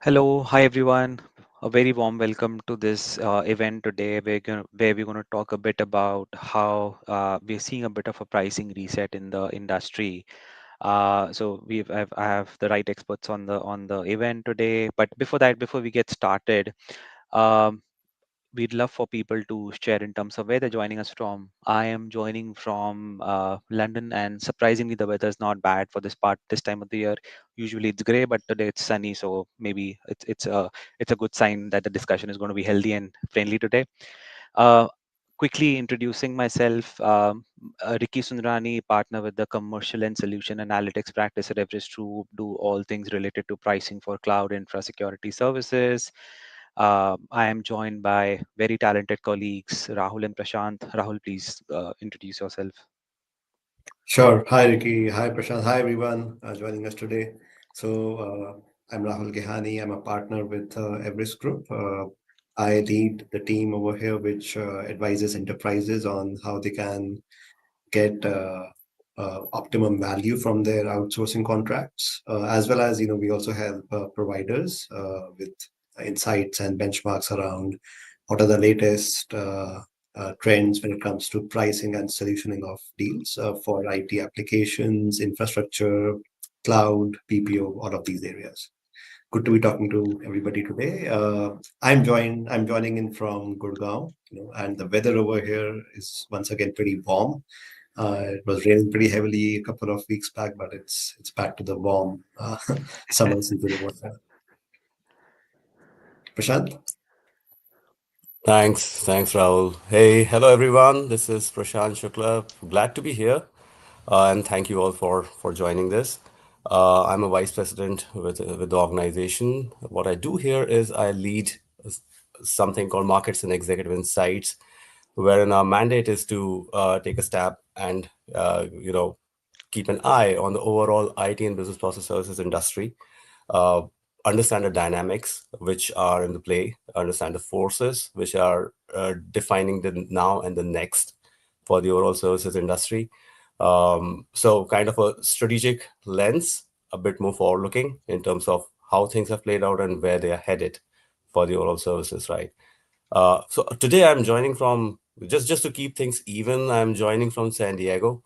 Hello, hi everyone. A very warm welcome to this event today. Where we're going to talk a bit about how we're seeing a bit of a pricing reset in the industry. So I have the right experts on the event today. But before that, before we get started, um, we'd love for people to share in terms of where they're joining us from. I am joining from London, and surprisingly, the weather is not bad for this time of the year. Usually it's gray, but today it's sunny, so maybe it's a good sign that the discussion is going to be healthy and friendly today. Uh, Quickly introducing myself, Ricky Sundrani, partner with the commercial and solution analytics practice at Everest Group, do all things related to pricing for cloud infra security services. I am joined by very talented colleagues, Rahul and Prashant. Rahul, please introduce yourself. Sure. Hi, Ricky. Hi, Prashant. Hi, everyone joining us today. I'm Rahul Gehani. I'm a partner with Everest Group. I lead the team over here, which advises enterprises on how they can get optimum value from their outsourcing contracts, as well as we also help providers with insights and benchmarks around what are the latest trends when it comes to pricing and solutioning of deals for IT applications, infrastructure, cloud, PPO, all of these areas. Good to be talking to everybody today. I'm joining in from Gurgaon, and the weather over here is once again pretty warm. It was raining pretty heavily a couple of weeks back, but it's back to the warm summer season over there. Prashant? Thanks, Rahul. Hey, hello everyone. This is Prashant Shukla. Glad to be here, and thank you all for joining this. I'm a vice president with the organization. What I do here is I lead s- something called Markets and Executive Insights, wherein our mandate is to take a step and keep an eye on the overall IT and business process services industry, uh, understand the dynamics which are in the play, understand the forces which are defining the now and the next for the overall services industry. So, kind of a strategic lens, a bit more forward looking in terms of how things have played out and where they are headed for the overall services, right? So today I'm joining from just to keep things even. I'm joining from San Diego.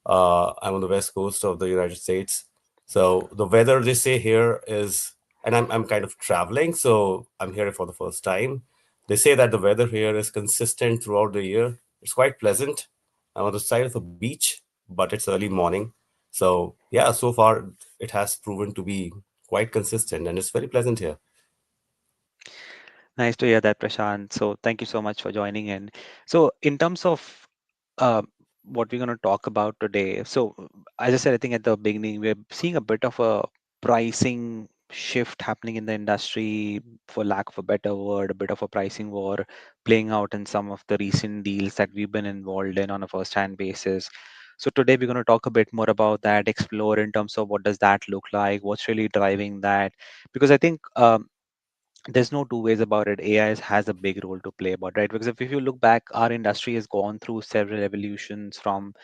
I'm on the west coast of the United States. So the weather they say here is, and I'm kind of traveling, so I'm here for the first time. They say that the weather here is consistent throughout the year. It's quite pleasant. I'm on the side of a beach, but it's early morning. So yeah, so far it has proven to be quite consistent, and it's very pleasant here. Nice to hear that, Prashant. So thank you so much for joining in. So in terms of uh, what we're going to talk about today, so as I said, I think at the beginning, we're seeing a bit of a pricing shift happening in the industry, for lack of a better word, a bit of a pricing war playing out in some of the recent deals that we've been involved in on a first-hand basis. So today we're going to talk a bit more about that, explore in terms of what does that look like, what's really driving that, because I think there's no two ways about it. AI has a big role to play about, right? Because if you look back, our industry has gone through several evolutions, from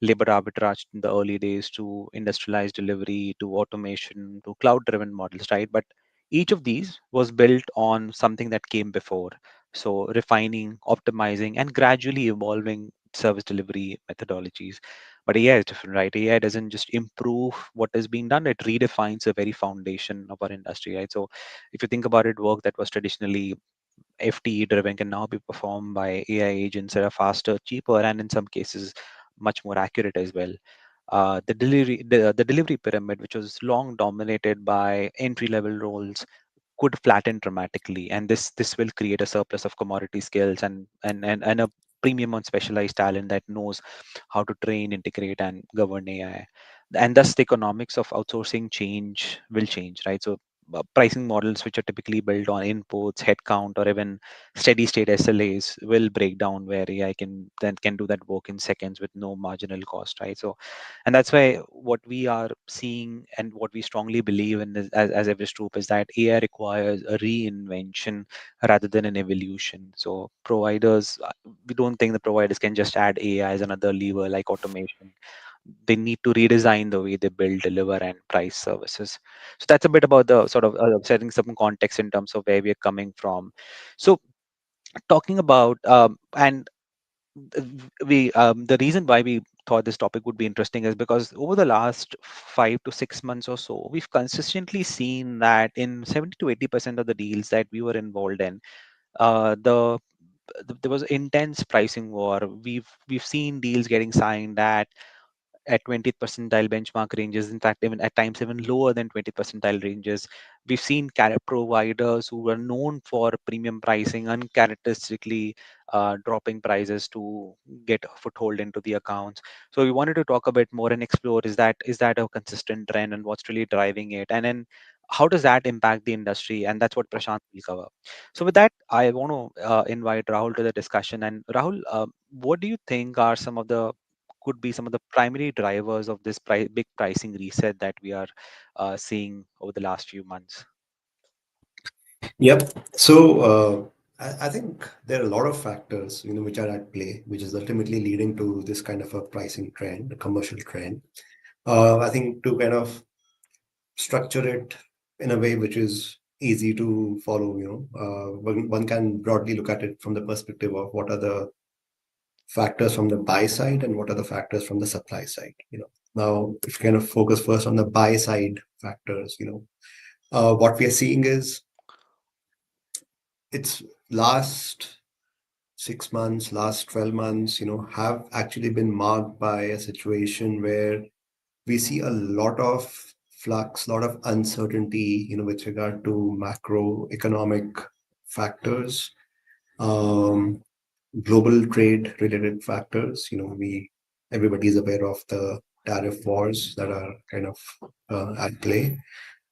labor arbitrage in the early days to industrialized delivery to automation to cloud driven models, right? But each of these was built on something that came before. So refining, optimizing, and gradually evolving service delivery methodologies. But AI is different, right? AI doesn't just improve what is being done, it redefines the very foundation of our industry, right? So if you think about it, work that was traditionally FTE driven can now be performed by AI agents that are faster, cheaper, and in some cases much more accurate as well. The delivery pyramid, which was long dominated by entry level roles, could flatten dramatically, and this will create a surplus of commodity skills and a premium on specialized talent that knows how to train, integrate, and govern AI. And thus the economics of outsourcing will change, right? So pricing models which are typically built on inputs, headcount, or even steady state SLAs will break down, where AI can do that work in seconds with no marginal cost, right? So, and that's why what we are seeing and what we strongly believe in as Everest Group is that AI requires a reinvention rather than an evolution. So providers, we don't think the providers can just add AI as another lever like automation. they need to redesign the way they build, deliver, and price services. So that's a bit about the sort of setting some context in terms of where we are coming from. So talking about and the reason why we thought this topic would be interesting is because over the last 5 to 6 months or so, we've consistently seen that in 70 to 80% of the deals that we were involved in, there was intense pricing war. We've seen deals getting signed at 20th percentile benchmark ranges, in fact even at times even lower than 20th percentile ranges. We've seen providers who were known for premium pricing uncharacteristically dropping prices to get a foothold into the accounts. So we wanted to talk a bit more and explore, is that a consistent trend, and what's really driving it, and then how does that impact the industry? And that's what Prashant will cover. So with that, I want to invite Rahul to the discussion. And Rahul, what do you think are some of the could be some of the primary drivers of this big pricing reset that we are seeing over the last few months? Yep. So I think there are a lot of factors, which are at play, which is ultimately leading to this kind of a pricing trend, a commercial trend. I think to kind of structure it in a way which is easy to follow, one can broadly look at it from the perspective of what are the factors from the buy side and what are the factors from the supply side. Now, if you kind of focus first on the buy side factors, what we are seeing is it's last 6 months, last 12 months, have actually been marked by a situation where we see a lot of flux, a lot of uncertainty, with regard to macroeconomic factors, um, global trade related factors. Everybody is aware of the tariff wars that are kind of at play.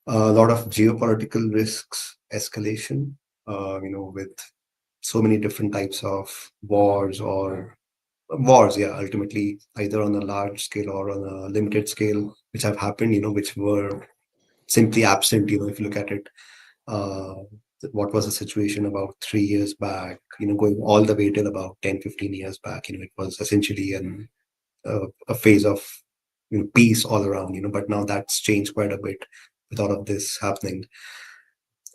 A lot of geopolitical risks escalation, with so many different types of wars, yeah, ultimately either on a large scale or on a limited scale, which have happened, which were simply absent. If you look at it, uh, what was the situation about 3 years back, going all the way till about 10, 15 years back, it was essentially a phase of peace all around, but now that's changed quite a bit with all of this happening.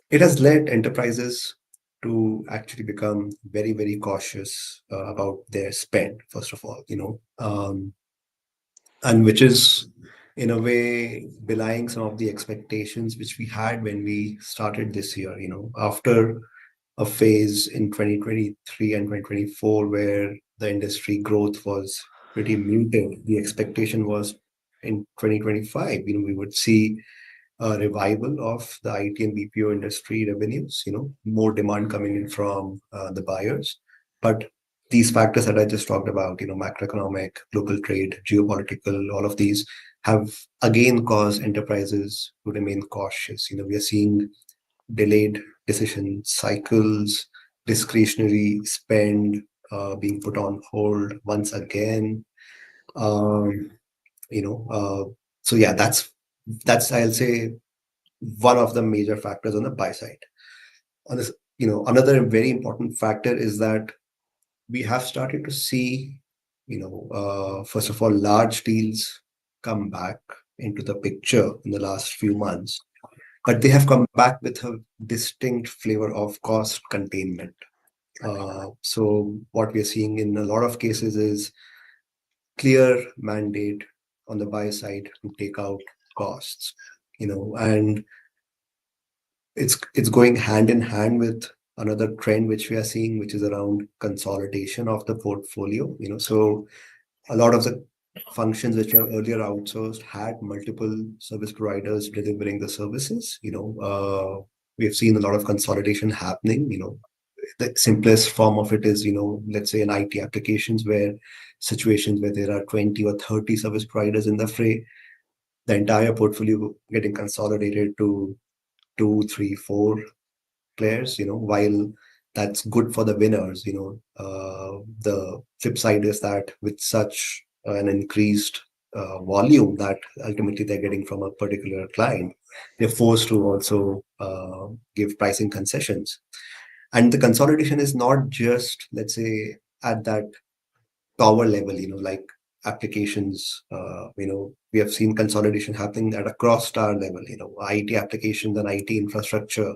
It has led enterprises to actually become very, very cautious about their spend, first of all, and which is in a way belying some of the expectations which we had when we started this year, after a phase in 2023 and 2024 where the industry growth was pretty muted. The expectation was in 2025, we would see a revival of the IT and BPO industry revenues, more demand coming in from the buyers. But these factors that I just talked about, macroeconomic, global trade, geopolitical, all of these have again caused enterprises to remain cautious. We are seeing delayed decision cycles, discretionary spend being put on hold once again. Um, you know, so yeah, that's I'll say one of the major factors on the buy side. On this, another very important factor is that we have started to see, first of all, large deals come back into the picture in the last few months, but they have come back with a distinct flavor of cost containment. So what we are seeing in a lot of cases is clear mandate on the buy side to take out costs, and it's going hand in hand with another trend which we are seeing, which is around consolidation of the portfolio. So a lot of the functions which were earlier outsourced had multiple service providers delivering the services. We have seen a lot of consolidation happening. The simplest form of it is, let's say in IT applications where situations where there are 20 or 30 service providers in the fray, the entire portfolio getting consolidated to two, three, four players, while that's good for the winners, the flip side is that with such an increased volume that ultimately they're getting from a particular client, they're forced to also give pricing concessions. And the consolidation is not just, let's say, at that tower level, like applications. We have seen consolidation happening at a cross-star level. IT applications and IT infrastructure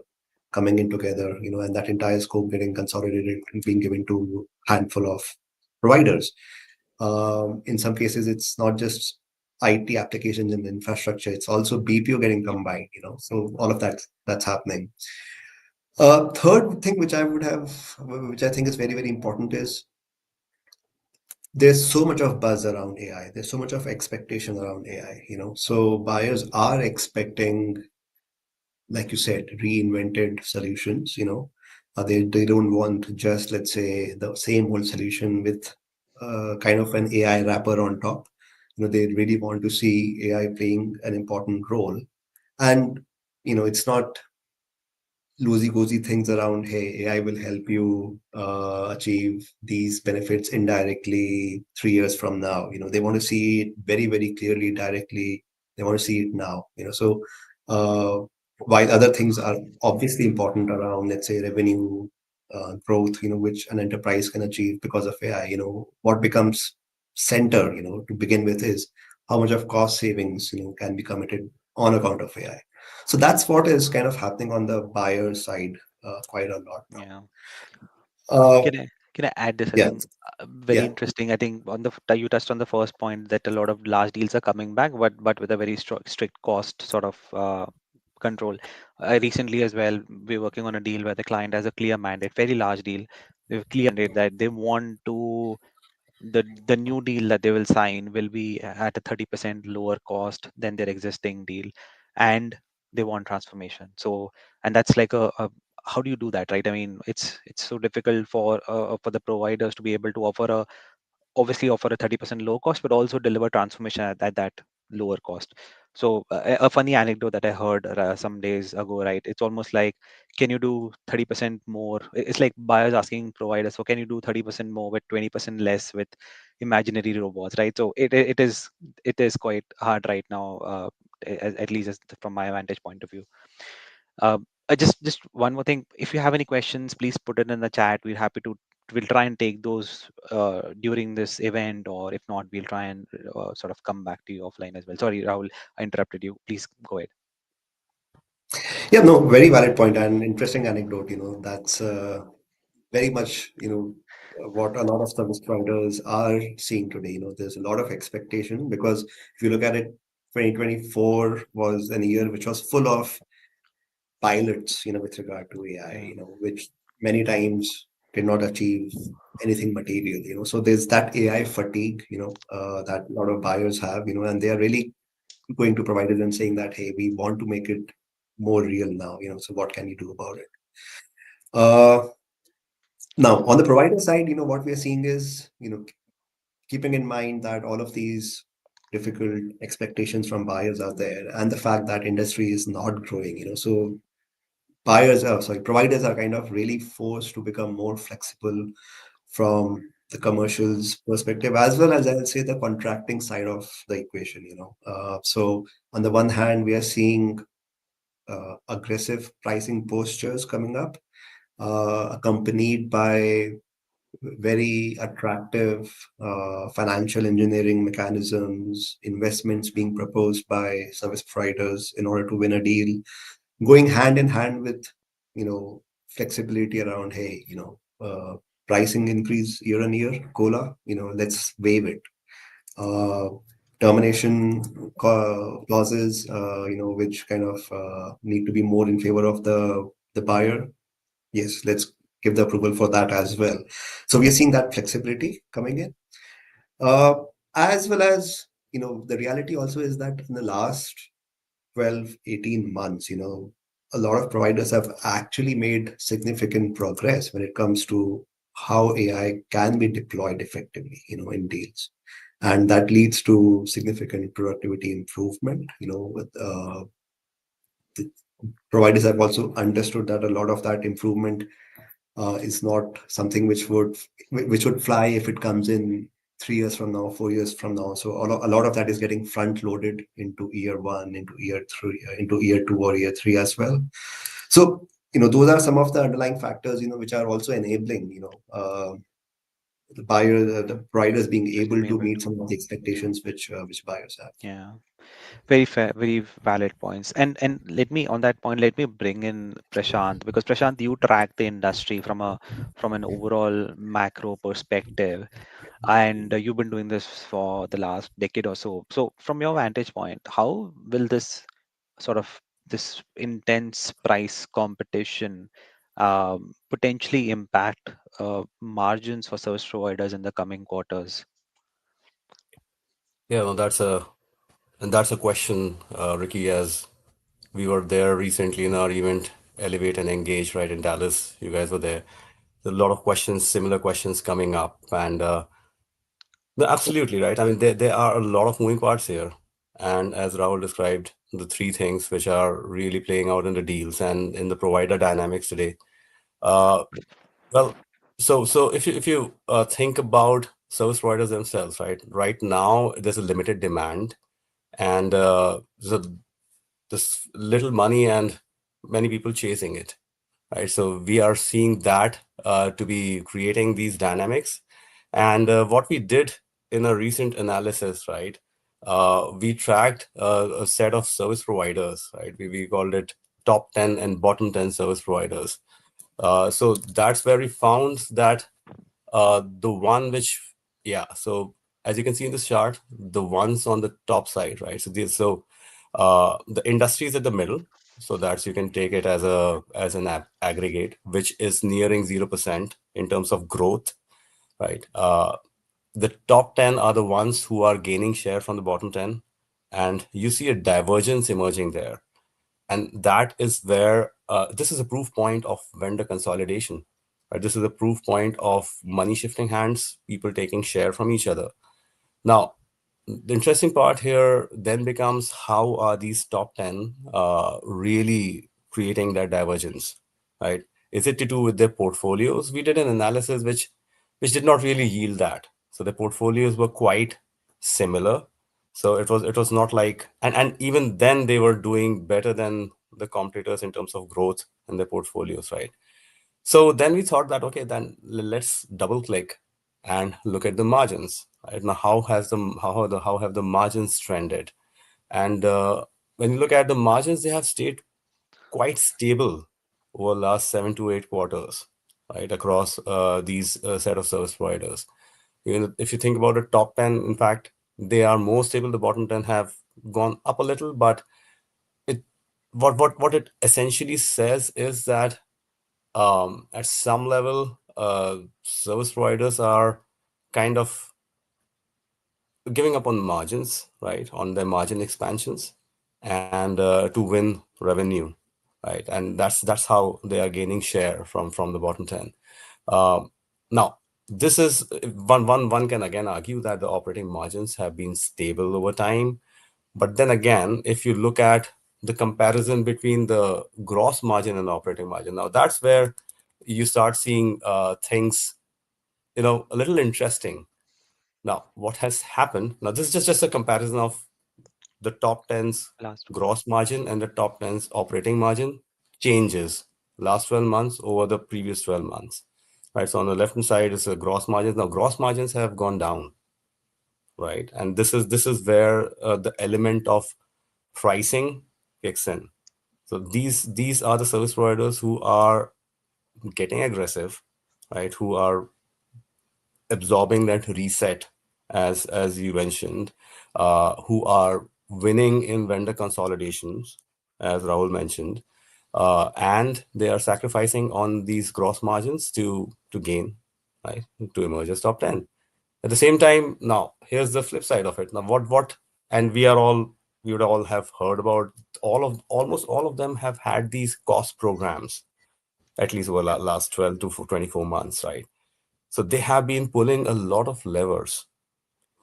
coming in together. And that entire scope getting consolidated and being given to handful of providers. In some cases, it's not just IT applications and infrastructure; it's also BPO getting combined. So all of that's happening. Third thing which I think is very, very important, is there's so much of buzz around AI. There's so much of expectation around AI. So buyers are expecting, like you said, reinvented solutions. They don't want just, let's say, the same old solution with kind of an AI wrapper on top. They really want to see AI playing an important role. And it's not loosey goosey things around, hey, AI will help you achieve these benefits indirectly 3 years from now. They want to see it very, very clearly, directly. They want to see it now. So uh, while other things are obviously important around, let's say, revenue growth, which an enterprise can achieve because of AI, what becomes center, to begin with, is how much of cost savings, can be committed on account of AI. So that's what is kind of happening on the buyer side quite a lot now. Yeah. Uh, Can I can I add this? I yeah, think very yeah, interesting. I think on you touched on the first point that a lot of large deals are coming back, but with a very strict cost sort of control. I recently as well, we're working on a deal where the client has a clear mandate, very large deal. They have clear mandate that they want to the new deal that they will sign will be at a 30% lower cost than their existing deal, and they want transformation. So, and that's like a how do you do that, right? I mean, it's so difficult for the providers to be able to obviously offer a 30% low cost, but also deliver transformation at that lower cost. So a funny anecdote that I heard some days ago, right? It's almost like, can you do 30% more? It's like buyers asking providers, so can you do 30% more with 20% less with imaginary robots, right? So it is quite hard right now, at least from my vantage point of view. Just one more thing. If you have any questions, please put it in the chat. We'll try and take those during this event, or if not, we'll try and sort of come back to you offline as well. Sorry, Rahul, I interrupted you. Please go ahead. yeah. No, very valid point and interesting anecdote. That's very much what a lot of service providers are seeing today. There's a lot of expectation because if you look at it, 2024 was a year which was full of pilots, with regard to AI, Yeah. which many times did not achieve anything material, So there's that AI fatigue, that a lot of buyers have, and they are really going to providers and saying that, hey, we want to make it more real now, so what can you do about it? Uh, Now, on the provider side, what we are seeing is, keeping in mind that all of these difficult expectations from buyers are there, and the fact that industry is not growing, so providers are kind of really forced to become more flexible from the commercials perspective, as well as, I'll say, the contracting side of the equation. So on the one hand, we are seeing aggressive pricing postures coming up, accompanied by very attractive financial engineering mechanisms, investments being proposed by service providers in order to win a deal, going hand in hand with flexibility around, hey, pricing increase year on year, cola, let's waive it. uh, Termination clauses, which kind of need to be more in favor of the buyer. Yes, let's give the approval for that as well. So we are seeing that flexibility coming in, uh, as well as, the reality also is that in the last 12, 18 months, a lot of providers have actually made significant progress when it comes to how AI can be deployed effectively, in deals. And that leads to significant productivity improvement. With the providers have also understood that a lot of that improvement is not something which would fly if it comes in 3 years from now, 4 years from now. So a lot of that is getting front loaded into year one, into year three, into year two or year three as well. So those are some of the underlying factors which are also enabling the buyer, the providers being Just able being to able meet to. some of the expectations which buyers have. Yeah. Very fair, very valid points. And let me on that point, let me bring in Prashant, because Prashant, you track the industry from an overall macro perspective, and you've been doing this for the last decade or so. So from your vantage point, how will this sort of this intense price competition potentially impact margins for service providers in the coming quarters? Yeah, no, that's a question, Ricky, as we were there recently in our event, Elevate and Engage, right in Dallas. You guys were there. There's a lot of questions, similar questions coming up, and no, absolutely right. I mean, there are a lot of moving parts here, and as Rahul described, the three things which are really playing out in the deals and in the provider dynamics today. Uh, well, so if you think about service providers themselves, right? Right now, there's a limited demand, and there's this little money and many people chasing it, right? So we are seeing that to be creating these dynamics. And what we did in a recent analysis, right? We tracked a set of service providers, right? We called it top 10 and bottom 10 service providers. So that's where we found that the one which, yeah, so as you can see in this chart, the ones on the top side, right? So the industry is at the middle. So that's you can take it as an aggregate, which is nearing 0% in terms of growth, right? The top 10 are the ones who are gaining share from the bottom 10, and you see a divergence emerging there. And that is where this is a proof point of vendor consolidation, right? This is a proof point of money shifting hands, people taking share from each other. Now, the interesting part here then becomes how are these top 10 really creating that divergence, right? Is it to do with their portfolios? We did an analysis which did not really yield that. So the portfolios were quite similar. So it was not like, and even then they were doing better than the competitors in terms of growth in their portfolios, right? So then we thought that, okay, then let's double click and look at the margins. Right now, how have the margins trended? And when you look at the margins, they have stayed quite stable over the last 7 to 8 quarters, right, across these set of service providers. Even if you think about the top 10, in fact, they are more stable. The bottom 10 have gone up a little, but it what it essentially says is that at some level, service providers are kind of giving up on margins, right, on their margin expansions, and to win revenue, right, and that's how they are gaining share from the bottom 10. Um, Now, this is one can again argue that the operating margins have been stable over time, but then again, if you look at the comparison between the gross margin and operating margin, now that's where you start seeing things, a little interesting. Now, what has happened? Now, this is just a comparison of the top 10's Last one. gross margin and the top 10's operating margin changes last 12 months over the previous 12 months. Right. So on the left hand side is the gross margins. Now, gross margins have gone down, right? And this is where the element of pricing kicks in. So these are the service providers who are getting aggressive, right? Who are absorbing that reset, as you mentioned, who are winning in vendor consolidations, as Rahul mentioned, and they are sacrificing on these gross margins to gain, right, to emerge as top 10. At the same time, now here's the flip side of it. Now, and we would all have heard about almost all of them have had these cost programs at least over the last 12 to 24 months, right? So they have been pulling a lot of levers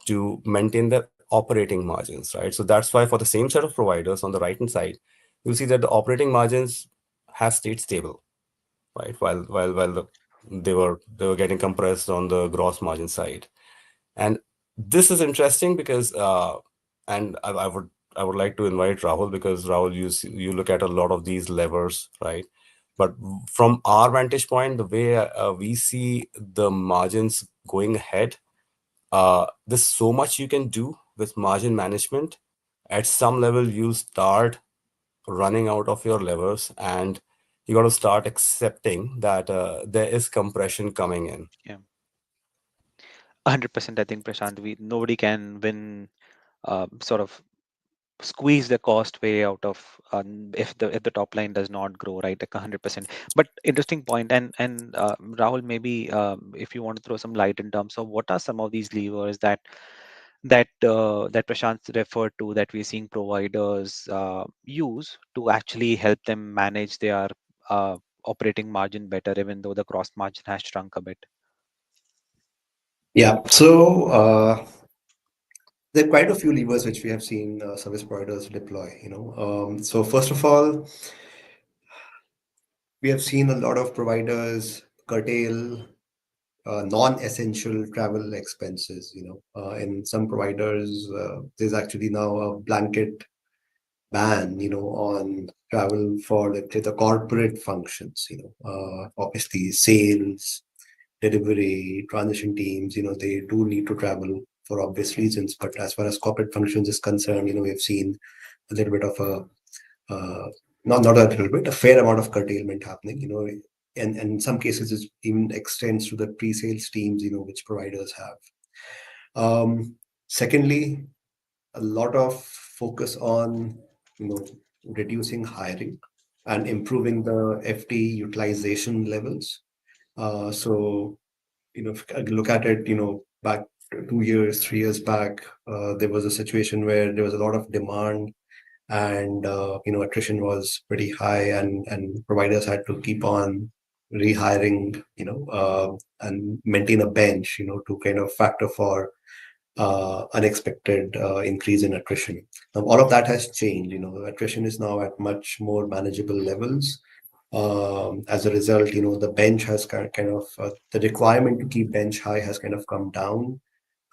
to maintain their operating margins, right? So that's why for the same set of providers on the right hand side, you'll see that the operating margins have stayed stable, right? They were getting compressed on the gross margin side. And this is interesting because, and I would like to invite Rahul, because Rahul, you look at a lot of these levers, right? But from our vantage point, the way we see the margins going ahead, there's so much you can do with margin management. At some level, you start running out of your levers, and you got to start accepting that there is compression coming in. Yeah, 100%. I think Prashant, we nobody can win, sort of squeeze the cost way out of, if the top line does not grow, right, like 100%. But interesting point. And Rahul, maybe if you want to throw some light in terms of what are some of these levers that Prashant referred to, that we're seeing providers use to actually help them manage their uh, operating margin better, even though the gross margin has shrunk a bit. Yeah. So there are quite a few levers which we have seen service providers deploy. So first of all, we have seen a lot of providers curtail non-essential travel expenses. In some providers, there's actually now a blanket ban, on travel for, let's say, the corporate functions. Obviously, sales, delivery, transition teams, they do need to travel for obvious reasons. But as far as corporate functions is concerned, we've seen a little bit of a not a little bit, a fair amount of curtailment happening. And in some cases, it even extends to the pre-sales teams, which providers have. Secondly, a lot of focus on reducing hiring and improving the FT utilization levels. So if I look at it, back 2 years, 3 years back, there was a situation where there was a lot of demand, and attrition was pretty high, and providers had to keep on rehiring, and maintain a bench, to kind of factor for unexpected increase in attrition. Now, all of that has changed. Attrition is now at much more manageable levels. As a result, the bench has kind of the requirement to keep bench high has kind of come down.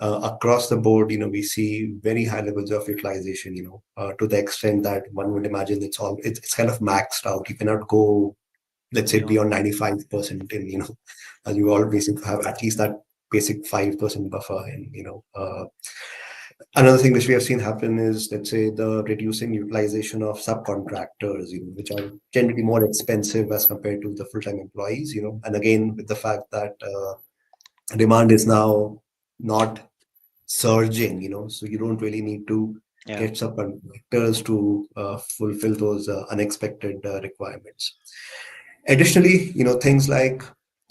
Across the board, we see very high levels of utilization, to the extent that one would imagine it's kind of maxed out. You cannot go, let's say, Beyond. beyond 95%, and and you always need to have at least that basic 5% buffer. And another thing which we have seen happen is, let's say, the reducing utilization of subcontractors, which are generally more expensive as compared to the full-time employees. And again, with the fact that demand is now not surging, so you don't really need to Yeah, get subcontractors to fulfill those unexpected requirements. Additionally, things like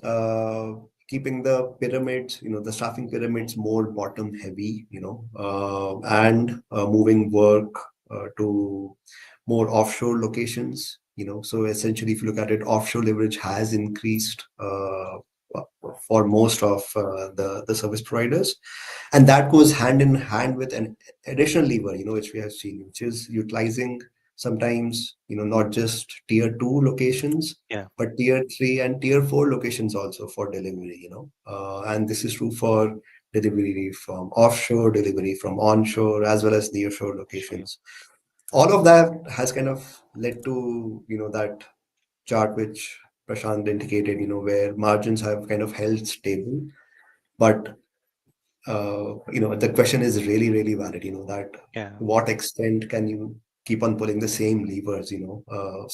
uh, keeping the pyramids, the staffing pyramids more bottom heavy, and moving work to more offshore locations. So essentially, if you look at it, offshore leverage has increased for most of the service providers, and that goes hand in hand with an additional lever, which we have seen, which is utilizing sometimes, not just tier 2 locations, yeah, but tier 3 and tier 4 locations also for delivery. And this is true for delivery from offshore, delivery from onshore, as well as nearshore sure. locations. All of that has kind of led to, that chart which Prashant indicated, where margins have kind of held stable. But the question is really, really valid. That Yeah, to what extent can you keep on pulling the same levers?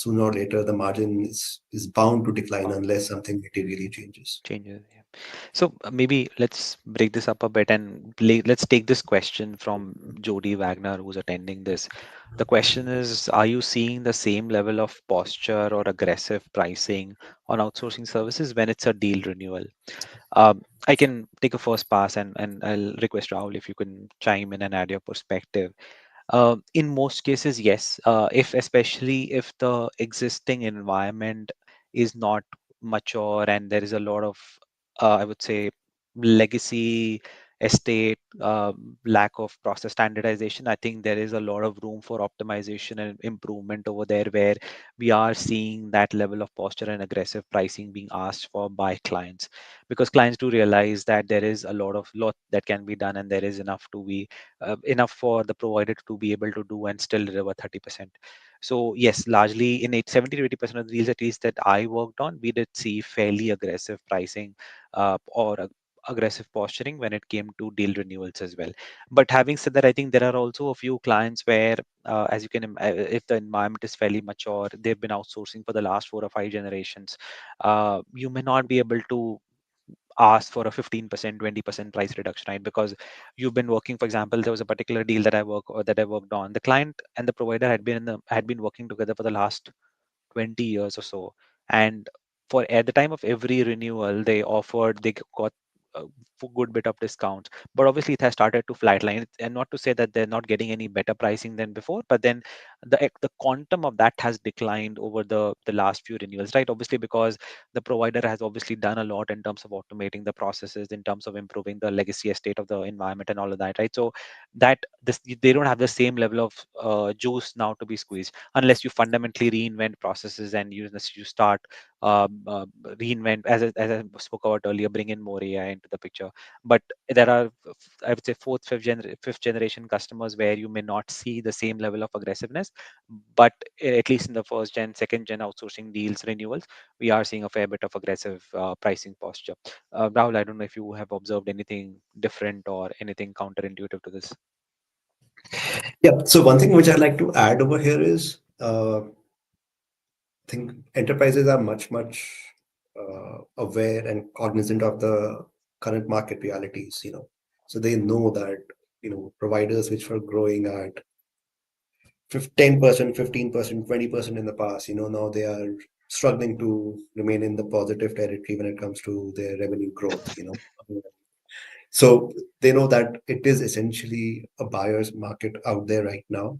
Sooner or later, the margin is bound to decline bound unless something materially changes. changes. Yeah. So maybe let's break this up a bit, and let's take this question from Jody Wagner, who's attending this. The question is, are you seeing the same level of posture or aggressive pricing on outsourcing services when it's a deal renewal? I can take a first pass, and I'll request Rahul if you can chime in and add your perspective. In most cases, yes. If especially if the existing environment is not mature and there is a lot of, I would say, legacy estate, lack of process standardization, I think there is a lot of room for optimization and improvement over there, where we are seeing that level of posture and aggressive pricing being asked for by clients, because clients do realize that there is a lot that can be done, and there is enough to be enough for the provider to be able to do and still deliver 30%. So yes, largely in 70 to 80% of the deals, at least that I worked on, we did see fairly aggressive pricing or aggressive posturing when it came to deal renewals as well. But having said that, I think there are also a few clients where, as you can, if the environment is fairly mature, they've been outsourcing for the last 4 or 5 generations. You may not be able to ask for a 15%, 20% price reduction, right? Because you've been working, for example, there was a particular deal that I worked on. The client and the provider had been working together for the last 20 years or so. And for at the time of every renewal, they got a good bit of discounts. But obviously, it has started to flatline. And not to say that they're not getting any better pricing than before, but then the quantum of that has declined over the last few renewals, right? Obviously, because the provider has obviously done a lot in terms of automating the processes, in terms of improving the legacy estate of the environment and all of that, right? So that this they don't have the same level of juice now to be squeezed unless you fundamentally reinvent processes and you start reinvent, as I spoke about earlier, bring in more AI into the picture. But there are, I would say, fifth generation customers where you may not see the same level of aggressiveness, but at least in the first gen, second gen outsourcing deals renewals, we are seeing a fair bit of aggressive pricing posture. Rahul, I don't know if you have observed anything different or anything counterintuitive to this. Yeah. So one thing which I'd like to add over here is I think enterprises are much aware and cognizant of the current market realities. So they know that providers which were growing at 10%, 15%, 20% in the past, now they are struggling to remain in the positive territory when it comes to their revenue growth. So they know that it is essentially a buyer's market out there right now.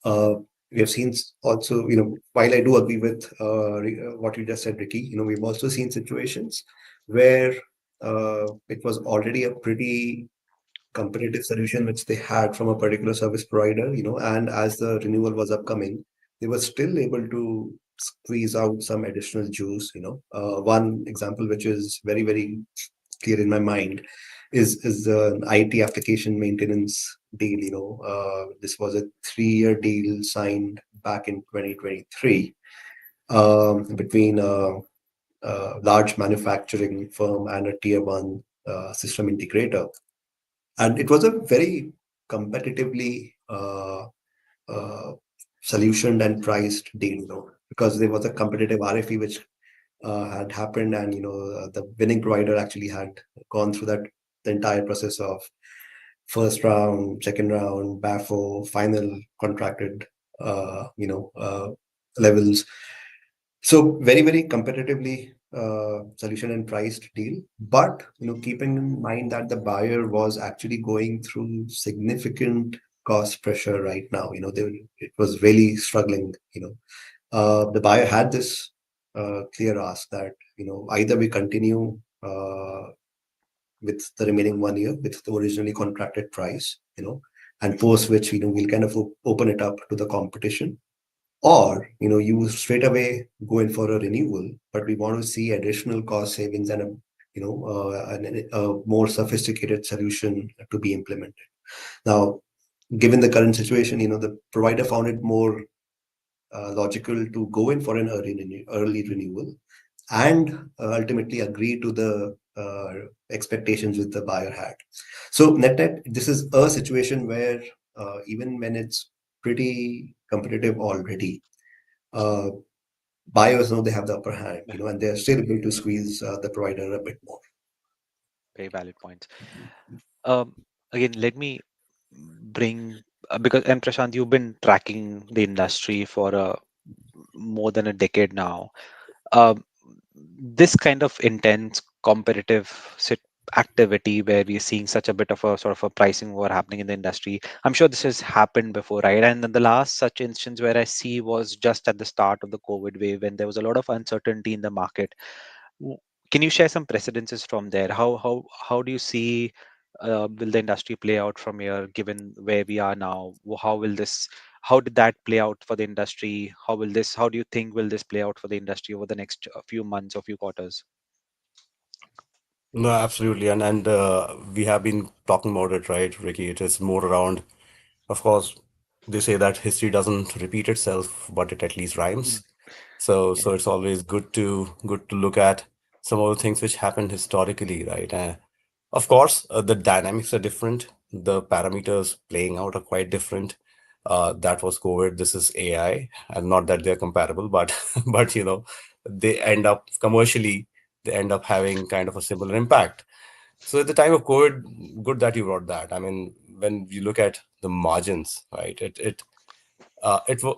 Uh, we have seen also, while I do agree with what you just said, Ricky, we've also seen situations where it was already a pretty competitive solution which they had from a particular service provider, and as the renewal was upcoming, they were still able to squeeze out some additional juice. One example which is very, very clear in my mind is the IT application maintenance deal. This was a 3-year deal signed back in 2023 between a large manufacturing firm and a tier one system integrator, and it was a very competitively uh, solutioned and priced deal, because there was a competitive RFE which had happened, and the winning provider actually had gone through that the entire process of first round, second round, BAFO, final contracted, levels. So very, very competitively solution and priced deal. But keeping in mind that the buyer was actually going through significant cost pressure right now. It was really struggling. The buyer had this clear ask that either we continue with the remaining 1 year with the originally contracted price, and post which we'll kind of open it up to the competition, or you straight away go in for a renewal, but we want to see additional cost savings and a more sophisticated solution to be implemented. Now, given the current situation, the provider found it more logical to go in for an early renewal and ultimately agree to the expectations which the buyer had. So net, this is a situation where even when it's pretty competitive already, uh, buyers know they have the upper hand, and they're still able to squeeze the provider a bit more. Very valid points. Um, Again, let me bring because and Prashant, you've been tracking the industry for more than a decade now. Um, this kind of intense competitive activity where we're seeing such a bit of a sort of a pricing war happening in the industry. I'm sure this has happened before, right? And then the last such instance where I see was just at the start of the COVID wave when there was a lot of uncertainty in the market. W- Can you share some precedences from there? How do you see will the industry play out from here, given where we are now? How will this? How did that play out for the industry? How will this? How do you think will this play out for the industry over the next few months or few quarters? No, absolutely. And we have been talking about it, right, Ricky? It is more around, of course. they say that history doesn't repeat itself, but it at least rhymes. Mm. So Yeah. it's always good to look at some of the things which happened historically, right? Of course, the dynamics are different. The parameters playing out are quite different. That was COVID. This is AI, and not that they're comparable, but but they end up commercially, they end up having kind of a similar impact. So at the time of COVID, good that you brought that. I mean, when you look at the margins, right?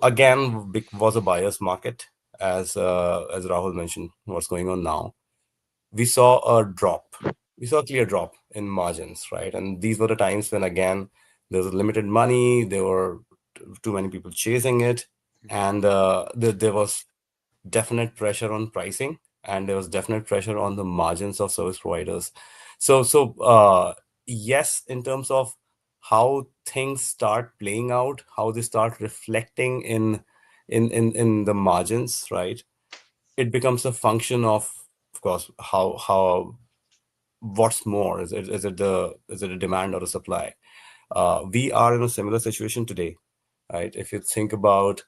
Again was a buyer's market, as Rahul mentioned. What's going on now? We saw a drop. We saw a clear drop in margins, right? And these were the times when again there was limited money. There were too many people chasing it, and there was definite pressure on pricing, and there was definite pressure on the margins of service providers. So yes, in terms of how things start playing out, how they start reflecting in the margins, right? It becomes a function of course, how what's more, is it a demand or a supply? We are in a similar situation today, right? If you think about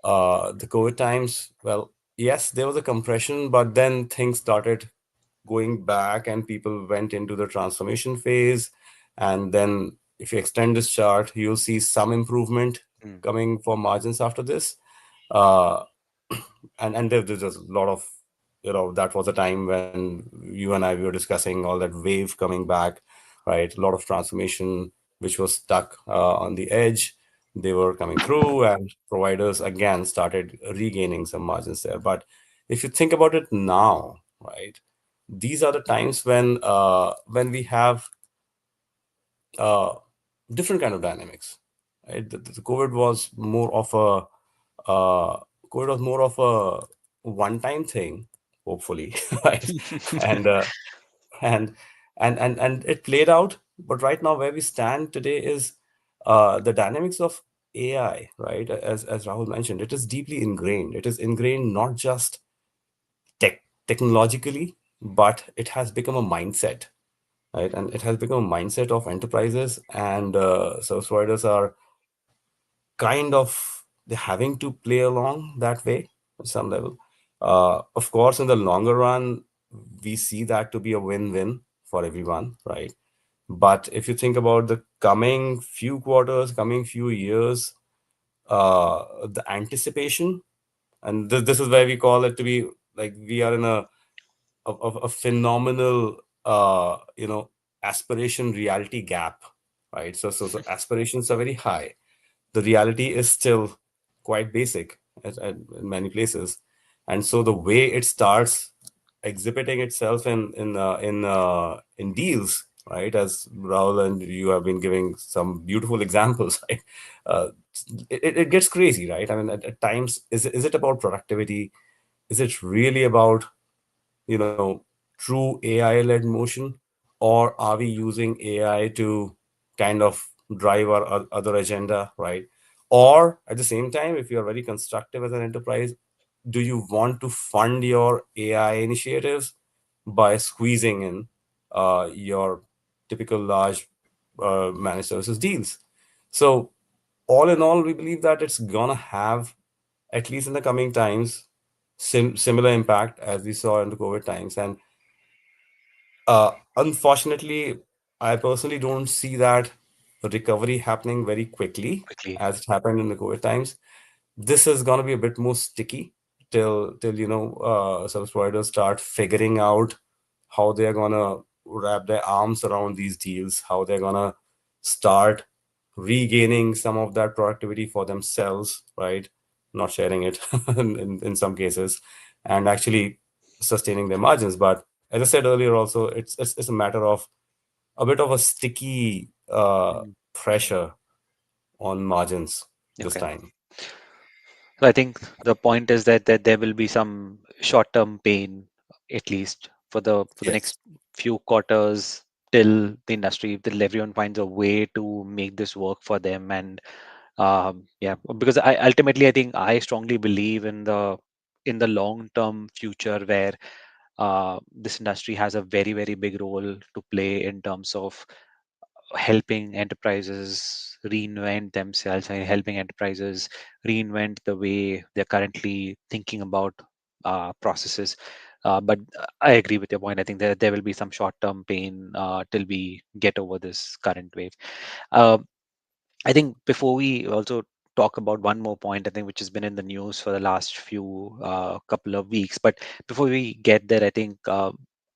the COVID times, well, yes, there was a compression, but then things started going back and people went into the transformation phase. And then if you extend this chart, you'll see some improvement Mm. coming for margins after this. Uh, and there's a lot of, that was a time when you and I, we were discussing all that wave coming back, right? A lot of transformation which was stuck on the edge, they were coming through, and providers again started regaining some margins there. But if you think about it now, right, these are the times when we have uh, different kind of dynamics, right? The COVID was more of a COVID was more of a one-time thing, hopefully, right? And and and it played out. But right now, where we stand today is the dynamics of AI, right? As Rahul mentioned, it is deeply ingrained. It is ingrained not just technologically, but it has become a mindset, right? And it has become a mindset of enterprises, and service providers are kind of, they're having to play along that way at some level. Of course, in the longer run, we see that to be a win-win for everyone, right? But if you think about the coming few quarters, coming few years, the anticipation, and this is where we call it to be like we are in a phenomenal aspiration reality gap, right? So aspirations are very high, the reality is still quite basic in many places. And so the way it starts exhibiting itself in deals, right? As Rahul and you have been giving some beautiful examples, right? uh, it gets crazy, right? I mean, at times, is it about productivity? Is it really about, true AI led motion, or are we using AI to kind of drive our other agenda, right? Or at the same time, if you're very constructive as an enterprise, do you want to fund your AI initiatives by squeezing in your typical large managed services deals? So, all in all, we believe that it's gonna have, at least in the coming times, similar impact as we saw in the COVID times. And unfortunately, I personally don't see that recovery happening very quickly Quickly. as it happened in the COVID times. This is going to be a bit more sticky till service providers start figuring out how they're going to wrap their arms around these deals, how they're going to start regaining some of that productivity for themselves, right? Not sharing it in some cases, and actually sustaining their margins. But as I said earlier, also it's a matter of a bit of a sticky Mm. pressure on margins this Okay. time. So I think the point is that there will be some short-term pain, at least for the Yes. next few quarters, till the industry, till everyone finds a way to make this work for them. And yeah, because I think I strongly believe in the long-term future where this industry has a very, very big role to play in terms of helping enterprises reinvent themselves and helping enterprises reinvent the way they're currently thinking about processes. But I agree with your point. I think there will be some short-term pain till we get over this current wave. Uh, I think before we also talk about one more point, I think which has been in the news for the last few couple of weeks. But before we get there, I think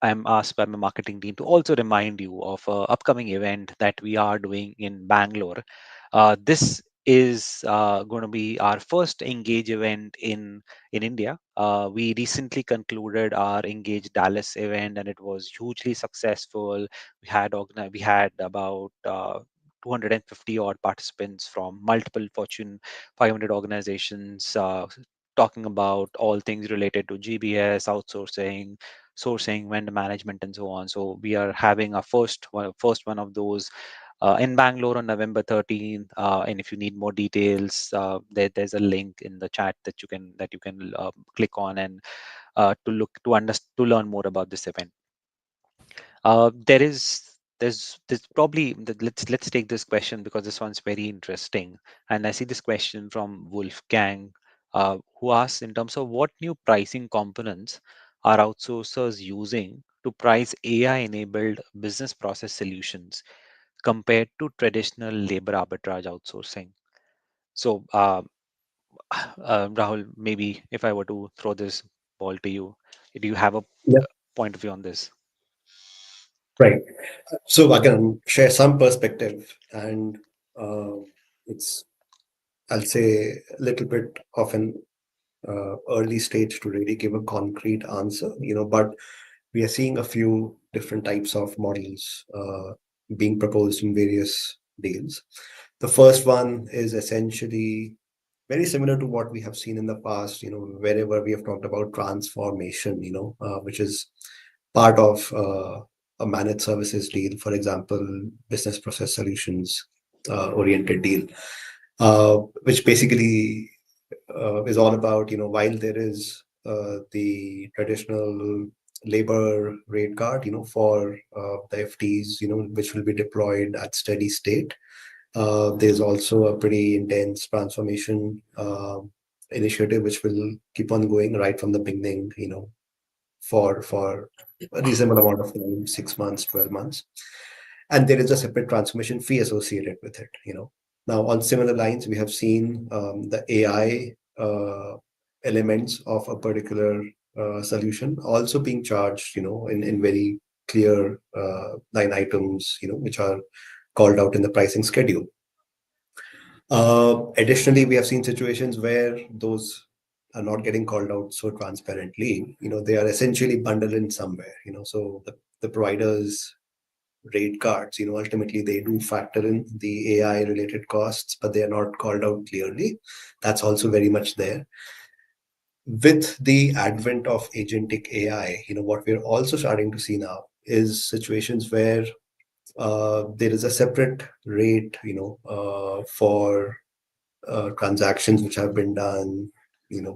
I'm asked by my marketing team to also remind you of a upcoming event that we are doing in Bangalore. This is going to be our first Engage event in India. We recently concluded our Engage Dallas event, and it was hugely successful. We had about 250 odd participants from multiple Fortune 500 organizations, talking about all things related to GBS, outsourcing, sourcing, vendor management, and so on. So we are having our first one of those in Bangalore on November 13th. And if you need more details, there's a link in the chat that you can click on and to learn more about this event. There's probably let's take this question because this one's very interesting, and I see this question from Wolfgang, who asks in terms of what new pricing components are outsourcers using to price AI-enabled business process solutions compared to traditional labor arbitrage outsourcing. So, Rahul, maybe if I were to throw this ball to you, do you have a Yeah. point of view on this? Right. So I can share some perspective, and uh, it's, I'll say, a little bit of an early stage to really give a concrete answer, but we are seeing a few different types of models being proposed in various deals. The first one is essentially very similar to what we have seen in the past, wherever we have talked about transformation, which is part of a managed services deal, for example, business process solutions oriented deal, which basically is all about, while there is the traditional labor rate card, for the FTs, which will be deployed at steady state. There's also a pretty intense transformation initiative which will keep on going right from the beginning, for a reasonable amount of time, 6 months, 12 months. And there is a separate transformation fee associated with it. Now, on similar lines, we have seen the AI elements of a particular solution also being charged, in very clear line items, which are called out in the pricing schedule. Additionally, we have seen situations where those are not getting called out so transparently. They are essentially bundled in somewhere. So the providers rate cards, ultimately they do factor in the AI related costs, but they are not called out clearly. That's also very much there. With the advent of agentic AI, what we're also starting to see now is situations where there is a separate rate, for transactions which have been done,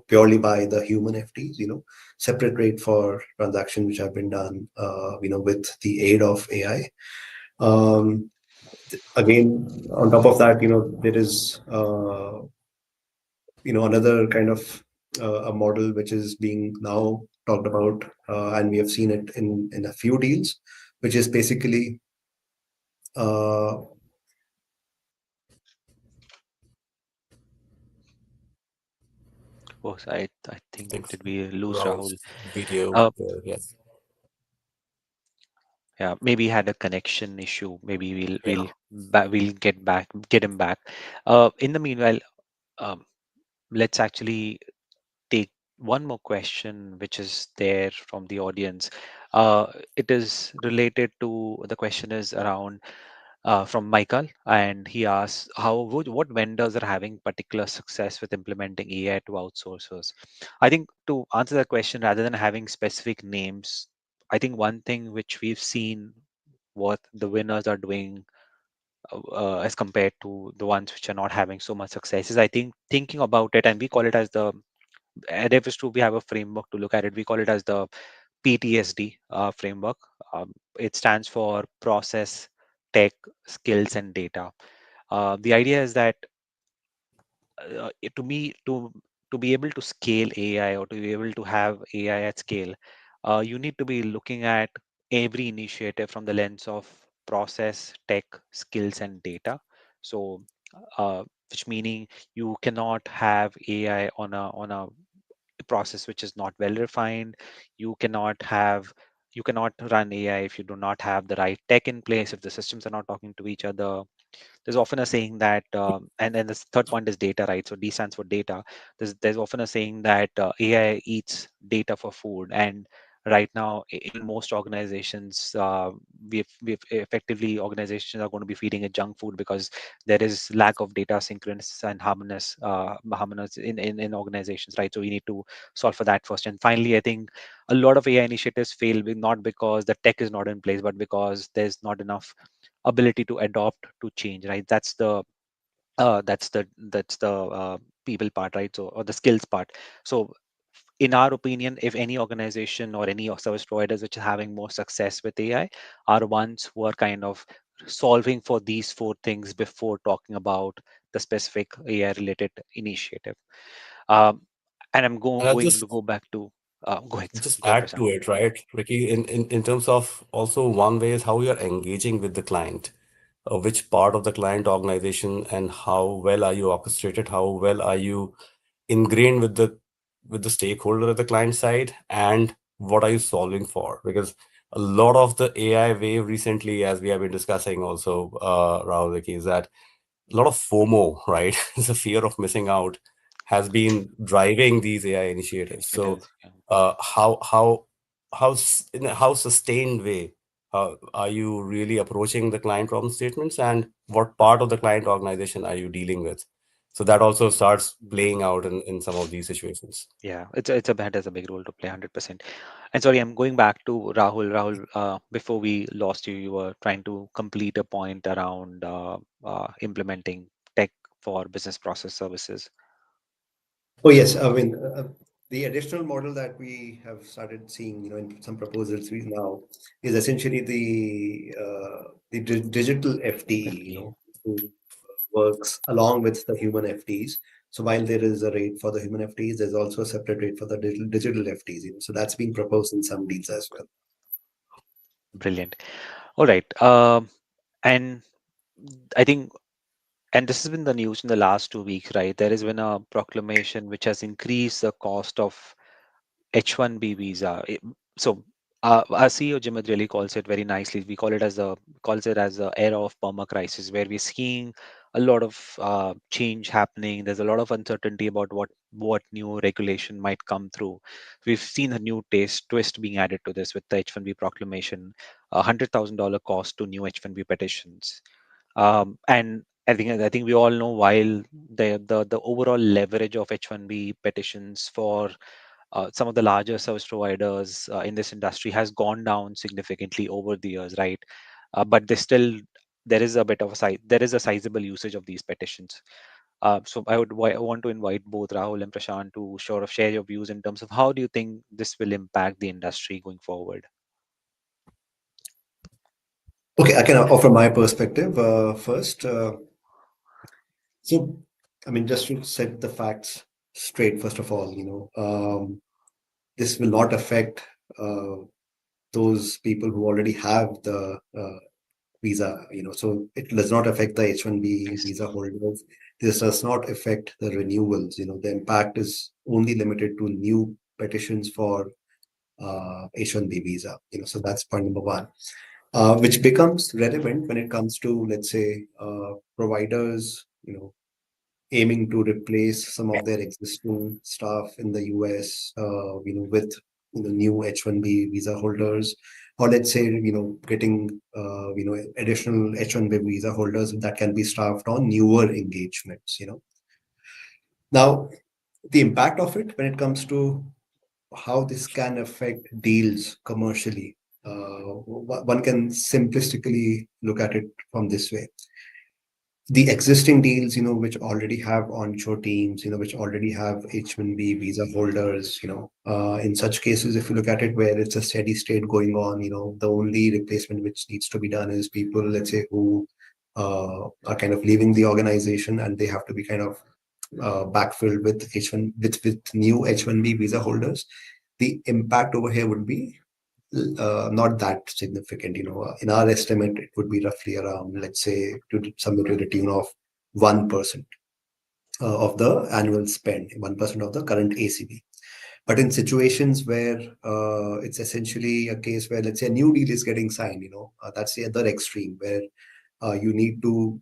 purely by the human FTs, separate rate for transactions which have been done, with the aid of AI. Um, Again, on top of that, there is, another kind of a model which is being now talked about, and we have seen it in a few deals, which is basically uh, Oh, so I think think did we lose Rahul? Rahul's video, Uh, yes. yeah, maybe he had a connection issue. Maybe Yeah. we'll get him back. In the meanwhile, um, let's actually take one more question, which is there from the audience. It is related to the question is around from Michael, and he asks what vendors are having particular success with implementing AI to outsourcers. I think to answer that question, rather than having specific names, I think one thing which we've seen what the winners are doing as compared to the ones which are not having so much success is I think thinking about it, and we call it as the at Everest we have a framework to look at it. We call it as the PTSD framework. It stands for process, tech, skills, and data. The idea is that to me to be able to scale AI or to be able to have AI at scale, you need to be looking at every initiative from the lens of process, tech, skills, and data. So, which meaning you cannot have AI on a process which is not well refined. You cannot have you cannot run AI if you do not have the right tech in place, if the systems are not talking to each other. There's often a saying that, and then the third point is data, right? So D stands for data. There's often a saying that AI eats data for food, and right now in most organizations, we've effectively organizations are going to be feeding it junk food because there is lack of data synchronous and harmonious in organizations, right? So we need to solve for that first. And finally, I think a lot of AI initiatives fail not because the tech is not in place, but because there's not enough ability to adopt to change, right? That's the people part, right? So, or the skills part. So in our opinion, if any organization or any service providers which are having more success with AI are ones who are kind of solving for these four things before talking about the specific AI related initiative. um, and And I'll going to just go back to go ahead, just go ahead, add Prashant. to it, right, Ricky, in terms of also one way is how you are engaging with the client, which part of the client organization and how well are you orchestrated, how well are you ingrained with the stakeholder at the client side, and what are you solving for? Because a lot of the AI wave recently, as we have been discussing also, Rahul, Ricky, is that a lot of FOMO, right? It's a fear of missing out has been driving these AI initiatives. It So, is, yeah. in a how sustained way are you really approaching the client problem statements, and what part of the client organization are you dealing with? So that also starts playing out in some of these situations. Yeah, it's a band has a big role to play, 100%. And sorry, I'm going back to Rahul. Rahul, before we lost you, you were trying to complete a point around implementing tech for business process services. Oh, yes. I mean, the additional model that we have started seeing, in some proposals we now is essentially the digital FTE, FP. who works along with the human FTs. So while there is a rate for the human FTs, there's also a separate rate for the digital FTs. So that's being proposed in some deals as well. Brilliant. All right. And I think, and this has been the news in the last 2 weeks, right? There has been a proclamation which has increased the cost of H-1B visa. So our CEO Jimit really calls it very nicely. We calls it as the era of perma crisis, where we're seeing a lot of change happening. There's a lot of uncertainty about what new regulation might come through. We've seen a new twist being added to this with the H-1B proclamation, $100,000 cost to new H-1B petitions. And I think we all know, while the overall leverage of H-1B petitions for some of the larger service providers in this industry has gone down significantly over the years, right? But there is a bit of there is a sizable usage of these petitions. So I want to invite both Rahul and Prashant to sort of share your views in terms of how do you think this will impact the industry going forward. Okay, I can offer my perspective first. So, I mean, just to set the facts straight, first of all, this will not affect uh, those people who already have the visa, so it does not affect the I H-1B see. visa holders. This does not affect the renewals. The impact is only limited to new petitions for H-1B visa. So that's point number one, which becomes relevant when it comes to, let's say, providers, aiming to replace some of their existing staff in the US, with new H-1B visa holders, or let's say, getting additional H-1B visa holders that can be staffed on newer engagements. Now, the impact of it when it comes to how this can affect deals commercially, one can simplistically look at it from this way. the existing deals, which already have onshore teams, which already have H-1B visa holders, in such cases, if you look at it where it's a steady state going on, the only replacement which needs to be done is people, let's say, who are kind of leaving the organization, and they have to be kind of backfilled with H1 with new H-1B visa holders. The impact over here would be not that significant. In our estimate, it would be roughly around, let's say, somewhere to the tune of 1% of the annual spend, 1% of the current ACV. But in situations where it's essentially a case where, let's say, a new deal is getting signed, that's the other extreme where you need to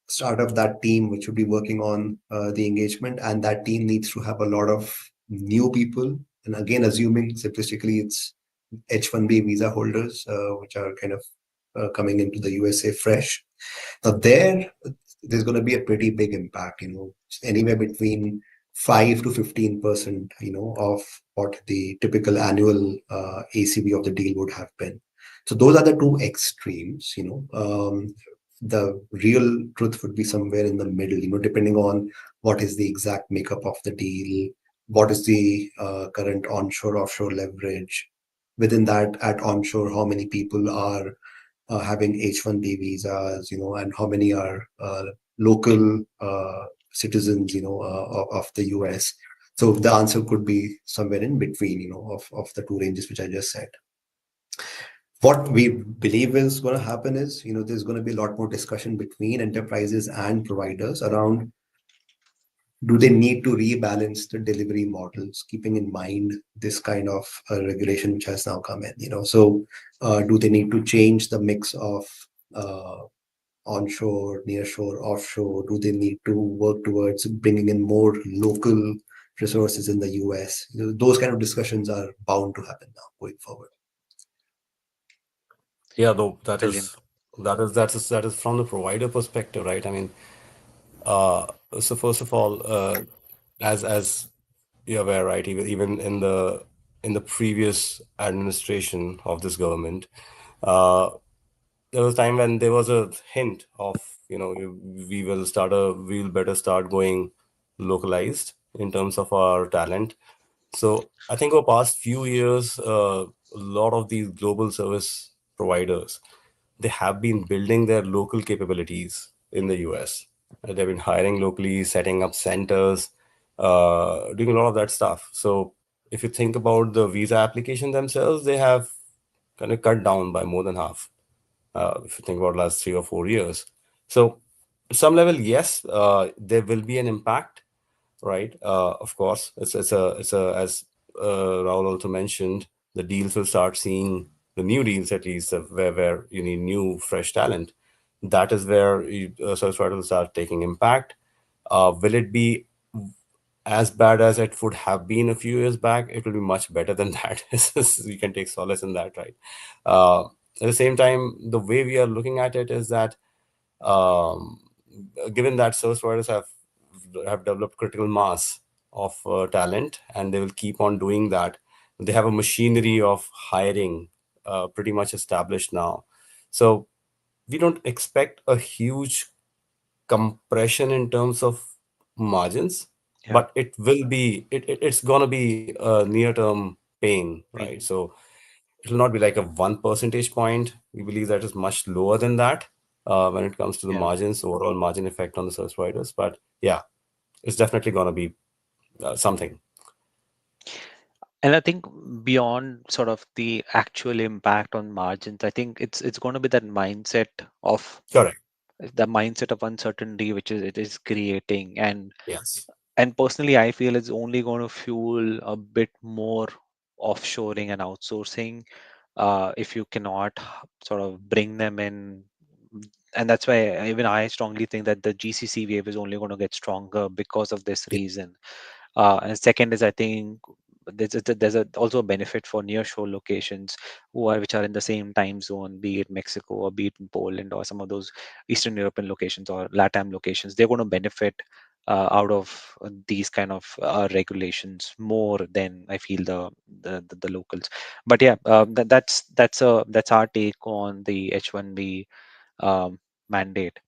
start up that team which would be working on the engagement, and that team needs to have a lot of new people. And again, assuming simplistically it's H-1B visa holders, which are kind of coming into the USA fresh. Now there's going to be a pretty big impact, anywhere between 5 to 15%, of what the typical annual ACV of the deal would have been. So those are the two extremes, the real truth would be somewhere in the middle, depending on what is the exact makeup of the deal, what is the current onshore offshore leverage. Within that, at onshore, how many people are having H-1B visas, and how many are local citizens, of the US. So the answer could be somewhere in between, of the two ranges which I just said. What we believe is going to happen is, there's going to be a lot more discussion between enterprises and providers around, do they need to rebalance the delivery models, keeping in mind this kind of regulation which has now come in? So do they need to change the mix of uh, onshore, nearshore, offshore? Do they need to work towards bringing in more local resources in the US? Those kind of discussions are bound to happen now going forward. Yeah, though Brilliant. that is from the provider perspective, right? I mean, uh, so first of all, as you're aware, right? Even in the previous administration of this government, uh, there was a time when there was a hint of, we'll better start going localized in terms of our talent. So I think over past few years, a lot of these global service providers, they have been building their local capabilities in the US. They've been hiring locally, setting up centers, doing a lot of that stuff. So if you think about the visa application themselves, they have kind of cut down by more than half. If you think about last 3 or 4 years, so to some level, yes, there will be an impact, right? Of course, it's a as Rahul also mentioned, the deals will start seeing the new deals, at least where you need new fresh talent. That is where service providers will start taking impact. Will it be as bad as it would have been a few years back? It will be much better than that. We can take solace in that, right? At the same time, the way we are looking at it is that, um, given that service providers have developed critical mass of talent, and they will keep on doing that. They have a machinery of hiring pretty much established now. So we don't expect a huge compression in terms of margins, Yeah. but it's gonna be a near-term pain, right? Mean, So it will not be like a 1 percentage point. We believe that is much lower than that when it comes to the yeah. margins, overall margin effect on the service providers. But yeah, it's definitely gonna be something. And I think beyond sort of the actual impact on margins, I think it's going to be that mindset of Correct. uncertainty which is it is creating. Yes. And personally, I feel it's only going to fuel a bit more offshoring and outsourcing if you cannot sort of bring them in. And that's why even I strongly think that the GCC wave is only going to get stronger because of this Yeah. reason. And second is, I think also a benefit for nearshore locations which are in the same time zone, be it Mexico or be it in Poland or some of those Eastern European locations or LATAM locations. They're going to benefit out of these kind of regulations more than I feel the locals. But yeah, that's our take on the H1B um, mandate.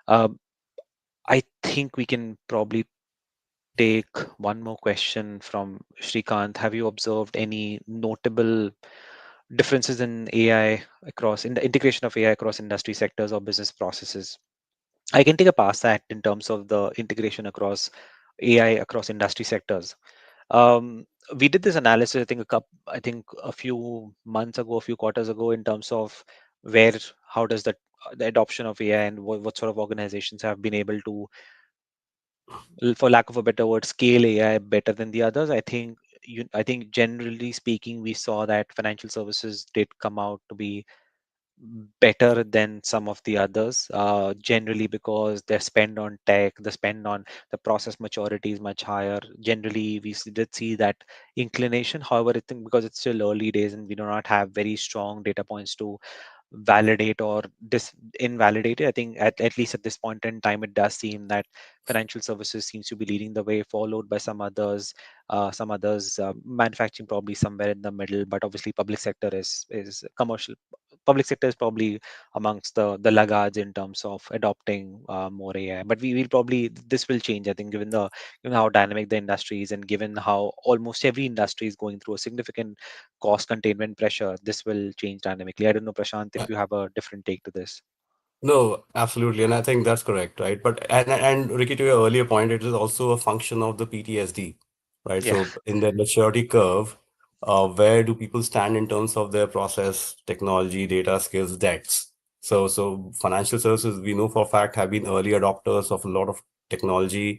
Um, I think we can probably take one more question from Shrikant. Have you observed any notable differences in AI across in the integration of AI across industry sectors or business processes? I can take a pass at in terms of the integration across AI across industry sectors. Um, we did this analysis, I think a few months ago, a few quarters ago, in terms of where, how does the adoption of AI and what sort of organizations have been able to, for lack of a better word, scale AI better than the others. I think generally speaking, we saw that financial services did come out to be better than some of the others, generally because their spend on tech, the spend on the process maturity is much higher. Generally, did see that inclination. However, I think because it's still early days and we do not have very strong data points to validate or invalidate it. I think at least at this point in time, it does seem that financial services seems to be leading the way, followed by some others, manufacturing probably somewhere in the middle, but obviously public sector is probably amongst the laggards in terms of adopting more AI. But we will probably this will change. I think given how dynamic the industry is and given how almost every industry is going through a significant cost containment pressure, this will change dynamically. I don't know, Prashant, if you have a different take to this. No, absolutely, and I think that's correct, right? But and Ricky, to your earlier point, it is also a function of the PTSD, right? Yeah, So in their maturity curve, where do people stand in terms of their process, technology, data skills, debts? So financial services, we know for a fact, have been early adopters of a lot of technology.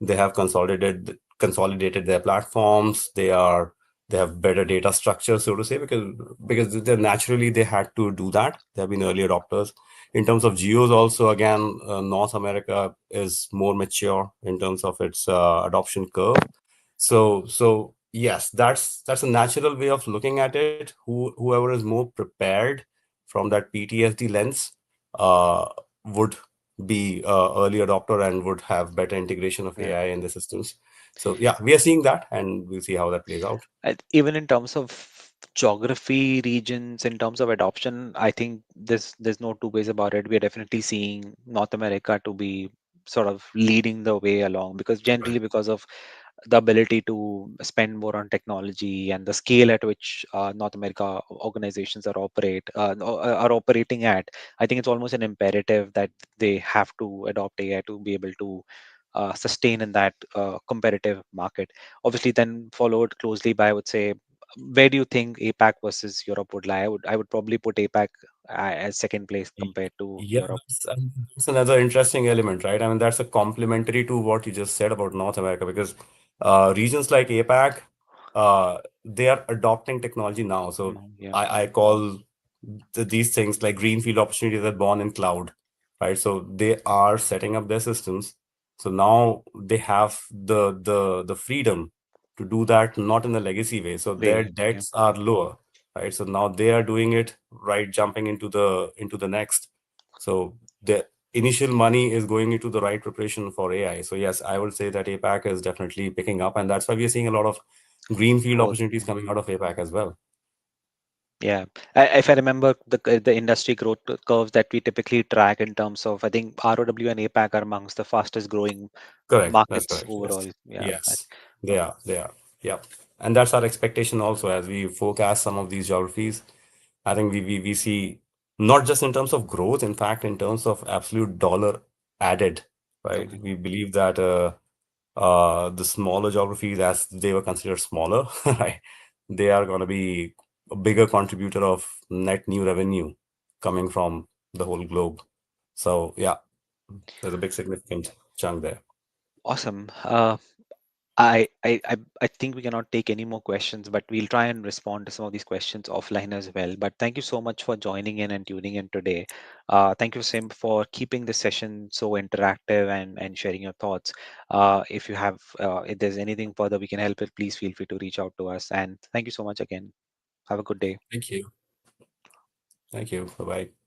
They have consolidated their platforms. They have better data structure, so to say, because they naturally they had to do that. They have been early adopters in terms of geos also. Again, North America is more mature in terms of its adoption curve. So yes, that's a natural way of looking at it. Whoever is more prepared from that PTSD lens uh, would be early adopter and would have better integration of yeah. AI in the systems. So yeah, we are seeing that, and we'll see how that plays out. Even in terms of geography, regions, in terms of adoption, I think there's no two ways about it. We are definitely seeing North America to be sort of leading the way along because Right. generally because of the ability to spend more on technology and the scale at which North America organizations are operating at. I think it's almost an imperative that they have to adopt AI to be able to sustain in that competitive market. Obviously, then followed closely by, I would say, where do you think APAC versus Europe would lie? I would probably put APAC as second place compared to Yeah, Europe. that's another interesting element, right? I mean, that's a complementary to what you just said about North America because regions like APAC, they are adopting technology now. So Yeah, I call these things like greenfield opportunities are born in cloud, right? So they are setting up their systems. So now they have the freedom to do that, not in a legacy way. So their yeah. debts are lower, right? So now they are doing it right, jumping into the next. So the initial money is going into the right preparation for AI. So yes, I would say that APAC is definitely picking up, and that's why we are seeing a lot of greenfield Growth. opportunities Yeah. coming out of APAC as well. Yeah, if I remember the industry growth curves that we typically track in terms of, I think ROW and APAC are amongst the fastest growing Correct. That's markets correct. Yes. overall. Yeah, Yes. They are. They are. Yeah. And that's our expectation also as we forecast some of these geographies. I think we see not just in terms of growth, in fact, in terms of absolute dollar added, right? okay. We believe that the smaller geographies, as they were considered smaller, right, they are going to be a bigger contributor of net new revenue coming from the whole globe. So yeah, there's a big significant chunk there. Awesome. I think we cannot take any more questions, but we'll try and respond to some of these questions offline as well. But thank you so much for joining in and tuning in today. Thank you, Sim, for keeping this session so interactive and sharing your thoughts. If there's anything further we can help with, please feel free to reach out to us. And thank you so much again. Have a good day. Thank you. Thank you. Bye bye.